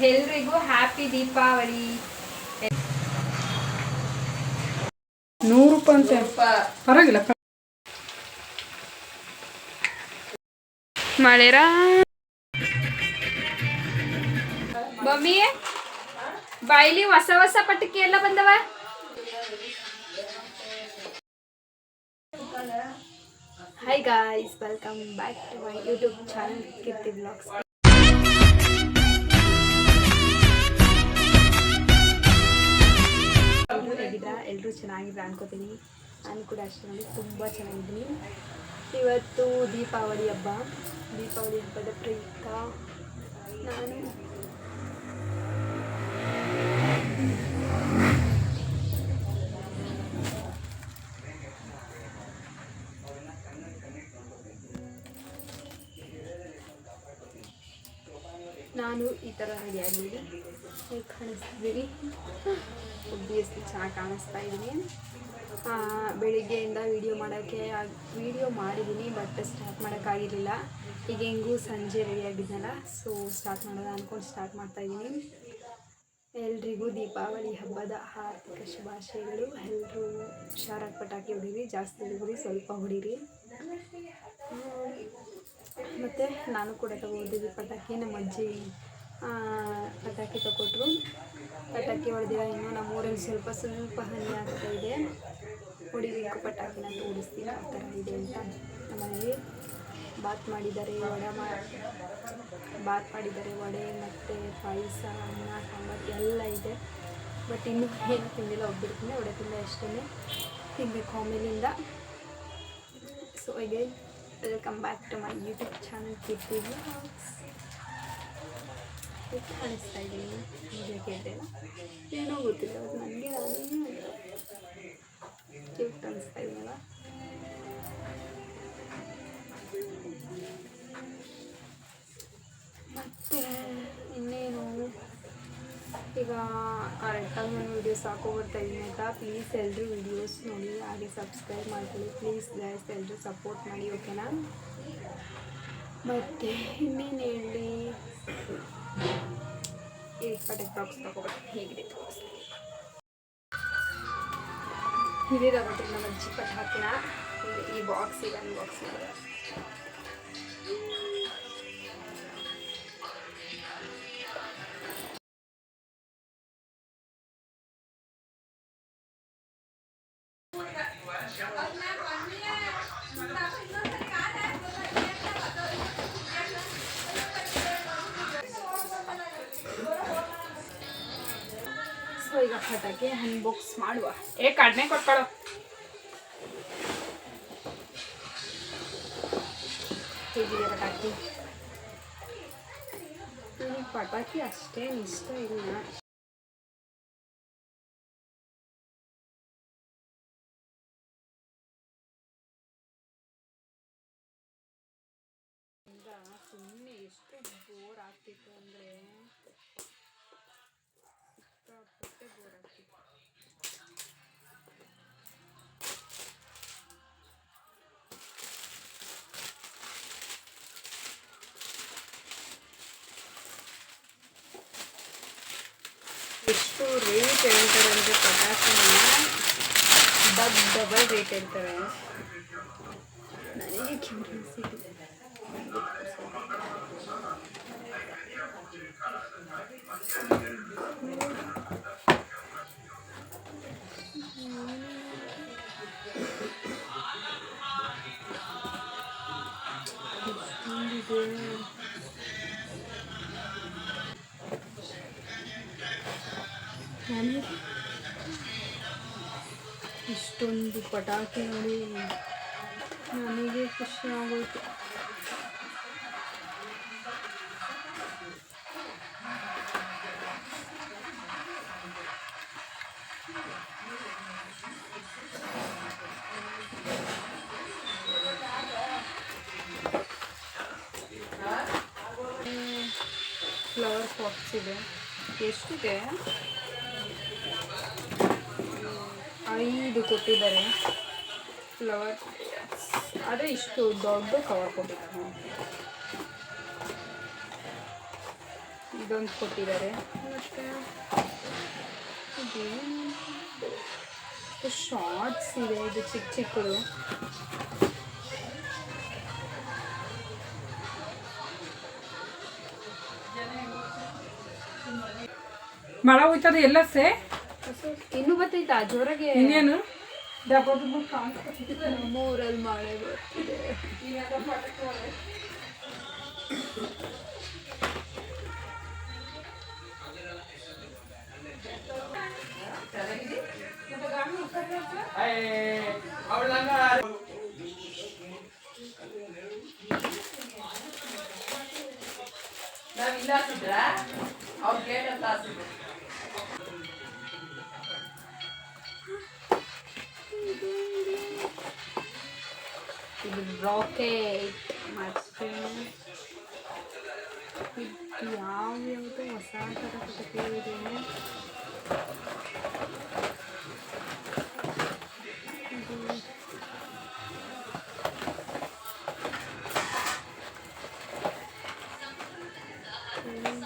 ಎಲ್ರಿಗೂ ಹ್ಯಾಪಿ ದೀಪಾವಳಿ. 100 ರೂಪಾಯಿ ಅಂತೆ, ಪರವಾಗಿಲ್ಲ. ಮಳೆರ ಮಮ್ಮಿ ಬಾಯಿಲಿ ಹೊಸ ಹೊಸ ಪಟಾಕಿ ಎಲ್ಲ ಬಂದವ. Hi guys, welcome back to my YouTube channel Keerthi blogs. ಎಲ್ಲರೂ ಚೆನ್ನಾಗಿದ್ರೆ ಅನ್ಕೋತೀನಿ. ನಾನು ಕೂಡ ಅಷ್ಟೇ ನೋಡಿ ತುಂಬ ಚೆನ್ನಾಗಿದ್ದೀನಿ. ಇವತ್ತು ದೀಪಾವಳಿ ಹಬ್ಬದ ಪ್ರಯುಕ್ತ ನಾನು ಈ ಥರ ರೆಡಿ ಆಗಿದ್ದೀನಿ. ಕಾಣಿಸ್ತಿದ್ದೀನಿ, ಒಬ್ಬಿಯಸ್ಲಿ ಚೆನ್ನಾಗಿ ಕಾಣಿಸ್ತಾ ಇದ್ದೀನಿ. ಬೆಳಿಗ್ಗೆಯಿಂದ ವಿಡಿಯೋ ಮಾಡಿದ್ದೀನಿ, ಬಟ್ ಸ್ಟಾರ್ಟ್ ಮಾಡೋಕ್ಕಾಗಿರಲಿಲ್ಲ. ಈಗ ಹೆಂಗೂ ಸಂಜೆ ರೆಡಿಯಾಗಿದ್ದನಲ್ಲ, ಸೊ ಸ್ಟಾರ್ಟ್ ಮಾಡೋದು ಅಂದ್ಕೊಂಡು ಸ್ಟಾರ್ಟ್ ಮಾಡ್ತಾಯಿದ್ದೀನಿ. ಎಲ್ರಿಗೂ ದೀಪಾವಳಿ ಹಬ್ಬದ ಆರ್ಥಿಕ ಶುಭಾಶಯಗಳು. ಎಲ್ಲರೂ ಹುಷಾರಾಗಿ ಪಟಾಕಿ ಹೊಡೀರಿ, ಜಾಸ್ತಿ ಹೊಡೀರಿ, ಸ್ವಲ್ಪ ಹೊಡೀರಿ. ಮತ್ತು ನಾನು ಕೂಡ ತಗೊಂಡಿದ್ದೆ ಪಟಾಕಿ. ನಮ್ಮ ಅಜ್ಜಿ ಪಟಾಕಿ ತಗೊಟ್ರು. ಪಟಾಕಿ ಹೊಡೆದಿಲ್ಲ ಇನ್ನೂ. ನಮ್ಮೂರಲ್ಲಿ ಸ್ವಲ್ಪ ಹಾನಿ ಆಗ್ತಾ ಇದೆ. ಹೊಡಿಬೇಕು ಪಟಾಕಿನ ತೋರಿಸ್ತೀನಿ ಆ ಥರ ಇದೆ ಅಂತ. ನಮ್ಮಲ್ಲಿ ಬಾತ್ ಮಾಡಿದ್ದಾರೆ, ವಡೆ ಮತ್ತು ಪಾಯಸ, ಅನ್ನ, ಸಾಂಬಾರು ಎಲ್ಲ ಇದೆ. ಬಟ್ ಇನ್ನೂ ಏನು ತಿಂದಿಲ್ಲ. ಒಬ್ಬರು ವಡೆ ತಿಂದ ಅಷ್ಟೇ, ತಿನ್ನಬೇಕು ಆಮೇಲಿಂದ. So again welcome back to my YouTube channel Keerthi blogs. ಕಾಣಿಸ್ತಾ ಇದ್ದೀನಿ, ನಿಮಗೆ ಕೇಳಿದೆಲ್ಲ ಏನೋ ಗೊತ್ತಿಲ್ಲ, ಅದು ನನಗೆ ನಾನೇ ಕ್ಯೂಟ್ ಅನಿಸ್ತಾ ಇದ್ದೀನಲ್ಲ. ಮತ್ತು ಇನ್ನೇನು, ಈಗ ಕರೆಕ್ಟಾಗಿ ನಾನು ವೀಡಿಯೋಸ್ ಹಾಕೋಬರ್ತಾಯಿದ್ದೀನಿ ಆಯಿತಾ. ಪ್ಲೀಸ್ ಎಲ್ಲರೂ ವೀಡಿಯೋಸ್ ನೋಡಿ, ಹಾಗೆ ಸಬ್ಸ್ಕ್ರೈಬ್ ಮಾಡ್ಕೊಳ್ಳಿ ಪ್ಲೀಸ್ ಗೈಸ್. ಎಲ್ಲರೂ ಸಪೋರ್ಟ್ ಮಾಡಿ, ಓಕೆನಾ. ಮತ್ತು ಇನ್ನೇನು ಹೇಳಿ, ಈ ಪಟಾಕಿ ಬಾಕ್ಸ್ ತಗೋಬೇಕು, ಹೇಗಿದೆ ತೋರಿಸ್ತೀನಿ. ಇದೇ ತಗೋತೀನಿ ನಮ್ಮ ಅಜ್ಜಿ ಪಟಾಕಿನ. ಈ ಬಾಕ್ಸಿಗೆ ಅನ್ಬಾಕ್ಸ್ ಮಾಡಿದೆ. ಸೊ ಈಗ ಪಟಾಕಿ ಅನ್ಬಾಕ್ಸ್ ಮಾಡುವ. ಕಡಿಮೆ ಕೊಟ್ಕೊಳ್ಳೋ. ಹೇಗಿದೆ ಪಟಾಕಿ? ನನಗೆ ಪಟಾಕಿ ಅಷ್ಟೇನು ಇಷ್ಟ ಇಲ್ಲ. ಸುಮ್ಮನೆ ಎಷ್ಟು ಬೋರ್ ಆಗ್ತಿತ್ತು ಅಂದರೆ ಸಿಕ್ಕಾಪಟ್ಟೆ ಬೋರ್ ಆಗ್ತಿತ್ತು. ಎಷ್ಟು ರೇಟ್ ಹೇಳ್ತಾರೆ ಅಂದರೆ ಪಟಾಕಿನ ಡಬಲ್ ರೇಟ್ ಹೇಳ್ತಾರೆ. ನನಗೆ ಕ್ಯೂರಿಯಾಸಿಟಿ. ಇಷ್ಟೊಂದು ಪಟಾಕಿ ನೋಡಿ ನನಗೆ ಖುಷಿ ಆಗೋಯ್ತು. ಫ್ಲವರ್ ಪಾಟ್ಸ್ ಇದೆ. ಎಷ್ಟಿದೆ? 5 ಕೊಟ್ಟಿದ್ದಾರೆ ಫ್ಲವರ್. ಆದರೆ ಇಷ್ಟು ದೊಡ್ಡ ಕವರ್ ಕೊಟ್ಟಿದ್ದಾರೆ. ಇದೊಂದು ಕೊಟ್ಟಿದ್ದಾರೆ. ಮತ್ತು ಶಾರ್ಟ್ಸ್ ಇದೆ, ಇದು ಚಿಕ್ಕ ಚಿಕ್ಕದು. ಮಳೆ ಹೋಯ್ತದೆ ಎಲ್ಲ ಸೇ ಇನ್ನೂ ಬರ್ತೈತಾ ಜೋರಾಗೆ? ಇನ್ನೇನು ನಮ್ಮೂರಲ್ಲಿ ಮಳೆ ಬರ್ತಿದೆ. ಇದು ರಾಕೆಟ್ ಮತ್ತು ಇದು ಯಾವ್ಯಾವುದು ಹೊಸ ಥರ ಪಟಾಕಿ ಇದೆ.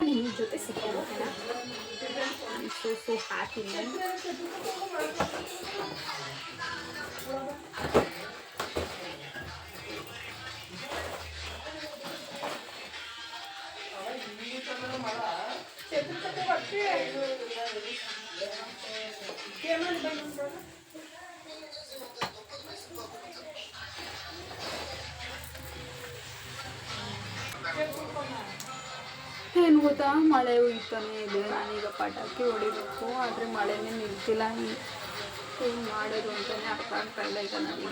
ನಿಮ್ಮ ಜೊತೆ ಸಿಕ್ಕಿರೋಣ. So happy. ಏನು ಗೊತ್ತಾ, ಮಳೆ ಉಯ್ತಾನೆ ಇದೆ. ನಾನೀಗ ಪಟಾಕಿ ಹೊಡಿಬೇಕು, ಆದರೆ ಮಳೆನೇ ನಿಲ್ತಿಲ್ಲ. ಏನು ಮಾಡೋದು ಅಂತಲೇ ಅರ್ಥ ಆಗ್ತಾ ಇಲ್ಲ ಈಗ ನನಗೆ.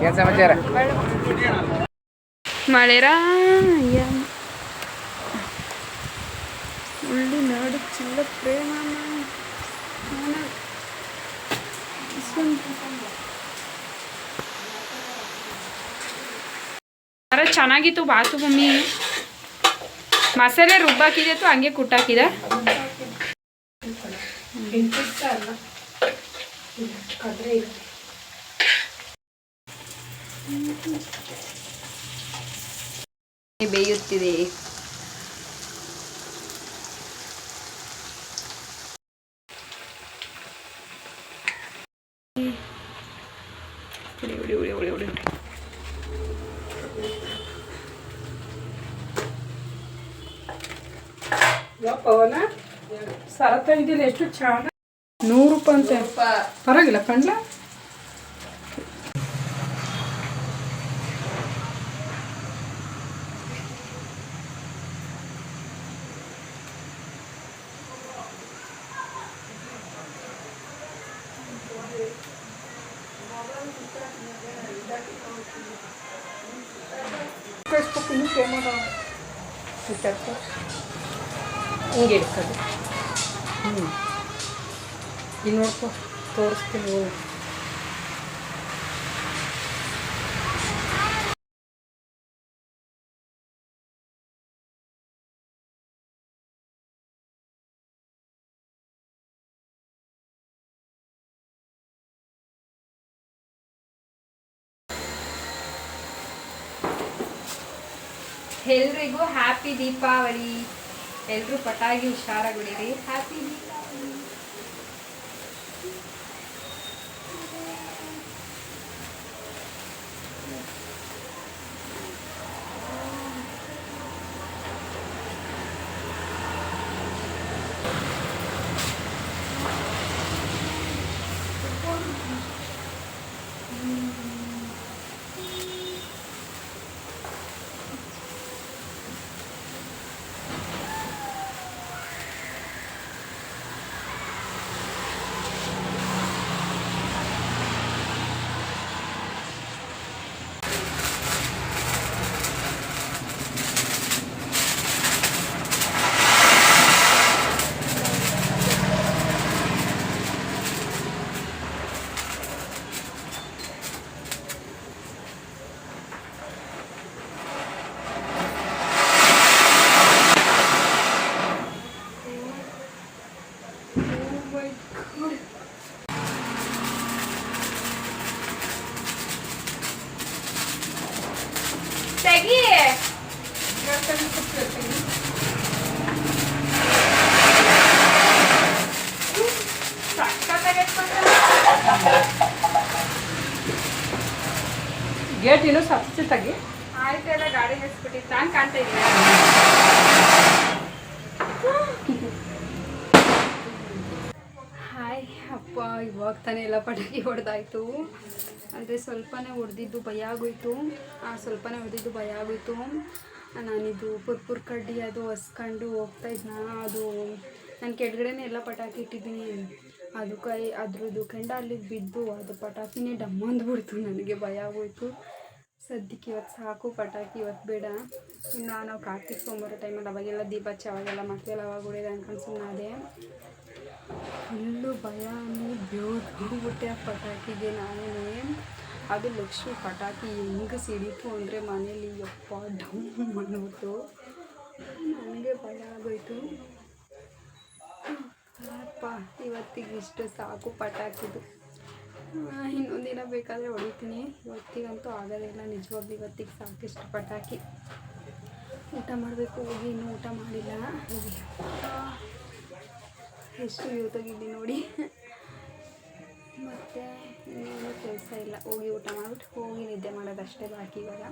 ಏನು ಸಮಾಚಾರ? ಮಳೆರಾಯ ಉಳ್ಳಿ ನಾಡು ಚಿಲ್ಲ ಪ್ರೇಮ ಅರೆ ಚೆನ್ನಾಗಿತ್ತು ಬಾತು ಮಮ್ಮಿ. ಮಸಾಲೆ ರುಬ್ಬಾಕಿದೆ ಅಥವಾ ಹಂಗೆ ಕುಟ್ಟಾಕಿದೆ? ಬೇಯುತ್ತಿದೆ. ಪವನ ಸರತ ಇದ್ದಿಲ್ಲ, ಎಷ್ಟು ಚೆನ್ನಾಗಿ 100 ರೂಪಾಯಿ ಅಂತೆ. ಪರವಾಗಿಲ್ಲ ಕಂಡ್ಲ. ಹಿಂಗೆ ಇಡ್ಕೊಂಡು ಇಲ್ಲಿ ನೋಡ್ಕೊ, ತೋರಿಸ್ತೀನಿ. ಎಲ್ರಿಗೂ ಹ್ಯಾಪಿ ದೀಪಾವಳಿ. ಎಲ್ಲರೂ ಪಟಾಕಿ ಹುಷಾರಾಗಿಡಿರಿ. ಹ್ಯಾಪಿ ದೀಪಾವಳಿ. ತೆಗಿ ಗೇಟ್ ಇನ್ನೂ ಸಬ್ಸಿ ತೆಗಿ. ಆಯ್ತೆಲ್ಲ ಗಾಡಿ ನಿಲ್ಸ್ಬಿಟ್ಟು ನಾನು ಕಾಣ್ತಾ ಇದ್ದೀನಿ. ಹಾಯ್ ಅಪ್ಪ, ಇವಾಗ ತಾನೇ ಎಲ್ಲ ಪಟಾಕಿ ಹೊಡೆದಾಯ್ತು. ಅಂದರೆ ಸ್ವಲ್ಪನೇ ಹೊಡೆದಿದ್ದು ಭಯ ಆಗೋಯ್ತು. ಸ್ವಲ್ಪನೇ ಹೊಡೆದಿದ್ದು ಭಯ ಆಗೋಯ್ತು. ನಾನಿದು ಪುರ್ಪುರ್ ಕಡ್ಡಿ ಅದು ಹೊಸ್ಕೊಂಡು ಹೋಗ್ತಾಯಿದ್ನ, ಅದು ನಾನು ಕೆಳಗಡೆನೇ ಎಲ್ಲ ಪಟಾಕಿ ಇಟ್ಟಿದ್ದೀನಿ. ಅದು ಅದ್ರದ್ದು ಕೆಂಡ ಅಲ್ಲಿಗೆ ಬಿದ್ದು ಅದು ಪಟಾಕಿನೇ ಡಮ್ ಅಂದ್ಬಿಡ್ತು. ನನಗೆ ಭಯ ಆಗೋಯ್ತು. ಸದ್ಯಕ್ಕೆ ಇವತ್ತು ಸಾಕು ಪಟಾಕಿ, ಇವತ್ತು ಬೇಡ. ಇನ್ನು ನಾವು ಕಾರ್ತಿಕ್ ಸೋಮವಾರ ಟೈಮಲ್ಲಿ ಅವಾಗೆಲ್ಲ ದೀಪ ಹಚ್ಚಿ ಅವಾಗೆಲ್ಲ ಮಕ್ಕಳೆಲ್ಲ ಅವಾಗ ಹೊಡೆಯೋದು ಅನ್ಕೊಂಡು ಸುಮ್ಮನೆ ಫುಲ್ಲು ಭಯ ಅಂದರೆ ಬೇವ್ಬಿಟ್ಟೆ ಆ ಪಟಾಕಿಗೆ ನಾನೇ. ಅದು ಲಕ್ಷ್ಮಿ ಪಟಾಕಿ ಹೆಂಗೆ ಸಿಡೀತು ಅಂದರೆ ಮನೇಲಿ ಯಪ್ಪ ಡಮ್ ಅಂದ್ಬಿಟ್ಟು ನನಗೆ ಭಯ ಆಗೋಯ್ತು. ಅಪ್ಪ ಇವತ್ತಿಗೆ ಇಷ್ಟು ಸಾಕು ಪಟಾಕಿದು. ಇನ್ನೊಂದು ದಿನ ಬೇಕಾದರೆ ಹೊಡಿತೀನಿ, ಇವತ್ತಿಗಂತೂ ಆಗೋದಿಲ್ಲ. ನಿಜವಾಗ್ಲೂ ಇವತ್ತಿಗೆ ಸಾಕಿಷ್ಟು ಪಟಾಕಿ. ಊಟ ಮಾಡಬೇಕು, ಹೋಗಿ ಇನ್ನೂ ಊಟ ಮಾಡಿಲ್ಲ. ಎಷ್ಟು ಇವತ್ತಾಗಿದ್ದೀನಿ ನೋಡಿ. ಮತ್ತು ಇನ್ನೇನು ಕೆಲಸ ಇಲ್ಲ, ಹೋಗಿ ಊಟ ಮಾಡಿಬಿಟ್ಟು ಹೋಗಿ ನಿದ್ದೆ ಮಾಡೋದಷ್ಟೇ ಬಾಕಿ. ಇವಾಗ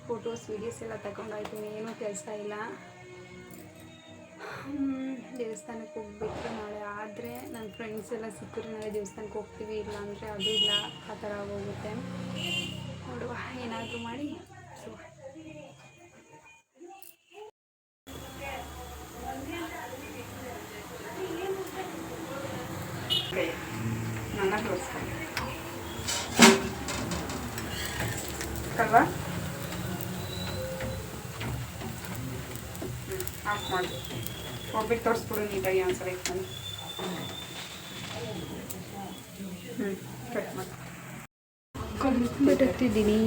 ಫೋಟೋಸ್ ವೀಡಿಯೋಸ್ ಎಲ್ಲ ತಗೊಂಡಾಯ್ತು, ಏನೂ ಕೆಲಸ ಇಲ್ಲ. ದೇವಸ್ಥಾನಕ್ಕೆ ಹೋಗ್ಬೇಕು ನಾಳೆ. ಆದರೆ ನನ್ನ ಫ್ರೆಂಡ್ಸ್ ಎಲ್ಲ ಸಿಕ್ಕರೆ ನಾಳೆ ದೇವಸ್ಥಾನಕ್ಕೆ ಹೋಗ್ತೀವಿ, ಇಲ್ಲ ಅಂದರೆ ಅದು ಇಲ್ಲ, ಆ ಥರ ಹೋಗುತ್ತೆ. ನೋಡುವ ಏನಾದರೂ ಮಾಡಿ. ಸೊ ನನ್ನ ತೋರಿಸ್ಕೊಂಡು ಅಲ್ವಾ ಆಫ್ ಮಾಡಿ ಹೋಗ್ಬಿಟ್ಟು ತೋರಿಸ್ಬಿಡು ನೀಟಾಗಿ ಒಂದ್ಸಲ ಇಟ್ಕೊಂಡು. ಕಟ್ ಮಾಡಿ ಬಿಟ್ಟಿದ್ದೀನಿ.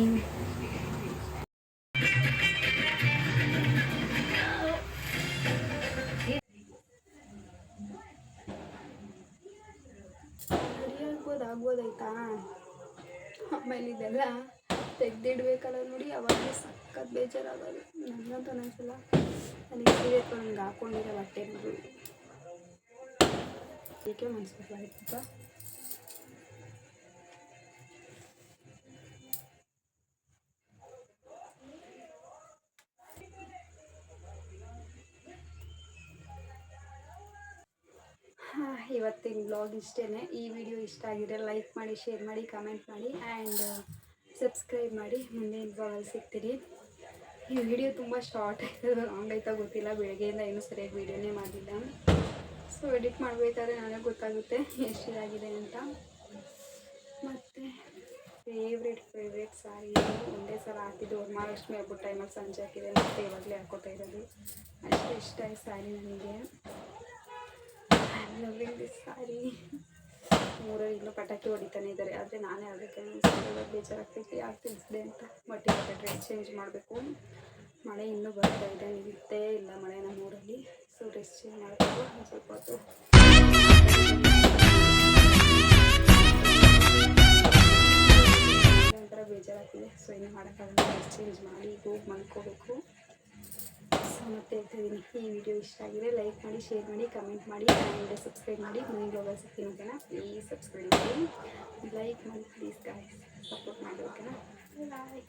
ಆಗ್ಬೋದಾಯ್ತಾ? ಆಮೇಲೆ ಇದೆಲ್ಲ ತೆಗೆದಿಡ್ಬೇಕಲ್ಲ ನೋಡಿ, ಅವಾಗ ಸಖತ್ ಬೇಜಾರಾಗೋದು. ನನಗಂತೂ ಒಂದೊಂದ್ಸಲ ನನಗೆ ಸೀರೆ ನನಗೆ ಹಾಕ್ಕೊಂಡಿರೋ ಬಟ್ಟೆ ನೋಡಿ ಏಕೆ ಮನ್ಸಿಗೆ ಆಯ್ತಪ್ಪ. ಇವತ್ತಿನ ಬ್ಲಾಗ್ ಇಷ್ಟೇ. ಈ ವಿಡಿಯೋ ಇಷ್ಟ ಆಗಿದ್ರೆ ಲೈಕ್ ಮಾಡಿ, ಶೇರ್ ಮಾಡಿ, ಕಮೆಂಟ್ ಮಾಡಿ ಆ್ಯಂಡ್ ಸಬ್ಸ್ಕ್ರೈಬ್ ಮಾಡಿ. ಮುಂದಿನ ಬ್ಲಾಗಲ್ಲಿ ಸಿಗ್ತೀರಿ. ಈ ವಿಡಿಯೋ ತುಂಬ ಶಾರ್ಟ್ ಆಯ್ತದೆ, ಲಾಂಗ್ ಆಯ್ತಾ ಗೊತ್ತಿಲ್ಲ. ಬೆಳಗ್ಗೆಯಿಂದ ಏನೂ ಸರಿಯಾಗಿ ವಿಡಿಯೋನೇ ಮಾಡಲಿಲ್ಲ. ಸೊ ಎಡಿಟ್ ಮಾಡಬೇಕಾದ್ರೆ ನನಗೆ ಗೊತ್ತಾಗುತ್ತೆ ಎಷ್ಟಿದಾಗಿದೆ ಅಂತ. ಮತ್ತು ಫೇವ್ರೇಟ್ ಸಾರಿ ಒಂದೇ ಸಲ ಹಾಕಿದ್ದು ವರಮಹಾಲಕ್ಷ್ಮಿ ಹಬ್ಬದ ಟೈಮಲ್ಲಿ ಸಂಜೆ ಹಾಕಿದೆ. ಮತ್ತು ಇವಾಗಲೇ ಹಾಕೋತಾ ಇರೋದು. ಅಷ್ಟು ಇಷ್ಟ ಆಯ್ತು ಸಾರಿ ನನಗೆ. ಲವಿಂಗ್ ದಿಸ್ ಸಾರಿ. ಊರಲ್ಲಿ ಇನ್ನೂ ಪಟಾಕಿ ಹೊಡಿತಾನೆ ಇದ್ದಾರೆ, ಆದರೆ ನಾನೇ ಅದಕ್ಕೆ ಬೇಜಾರಾಗ್ತೈತಿ ಯಾಕೆ ತಿಳಿಸಿದೆ ಅಂತ. ಬಟ್ ಇವಾಗ ಡ್ರೆಸ್ ಚೇಂಜ್ ಮಾಡಬೇಕು. ಮಳೆ ಇನ್ನೂ ಬರ್ತಾ ಇದೆ, ನಿಲ್ಲುತ್ತೇ ಇಲ್ಲ ಮಳೆ ನಮ್ಮೂರಲ್ಲಿ. ಸೊ ಡ್ರೆಸ್ ಚೇಂಜ್ ಮಾಡಬೇಕು ಸ್ವಲ್ಪ ಹೊತ್ತು. ಒಂಥರ ಬೇಜಾರಾಗ್ತಿದೆ. ಸೊ ಇನ್ನೂ ಮಾಡೋಕ್ಕಾಗಲ್ಲ, ಡ್ರೆಸ್ ಚೇಂಜ್ ಮಾಡಿ ಈಗ ಹೋಗಿ ಮಲ್ಕೋಬೇಕು. ಸೊ ಮತ್ತೆ ಹೇಳ್ತಾಯಿದ್ದೀನಿ, ಈ ವಿಡಿಯೋ ಇಷ್ಟ ಆಗಿದೆ ಲೈಕ್ ಮಾಡಿ, ಶೇರ್ ಮಾಡಿ, ಕಮೆಂಟ್ ಮಾಡಿ ಆ್ಯಂಡ್ ಸಬ್ಸ್ಕ್ರೈಬ್ ಮಾಡಿ. ಮುಂದಿನ ಬ್ಲಾಗಲ್ಲಿ ಸಿಗ್ತೀನಿ ಓಕೆನಾ. ಪ್ಲೀಸ್ ಸಬ್ಸ್ಕ್ರೈಬ್ ಮಾಡಿ, ಲೈಕ್ ಮಾಡಿ ಪ್ಲೀಸ್ ಗಾಯ್ಸ್, ಸಪೋರ್ಟ್ ಮಾಡಿ ಓಕೆನಾ. ಬಾಯ್.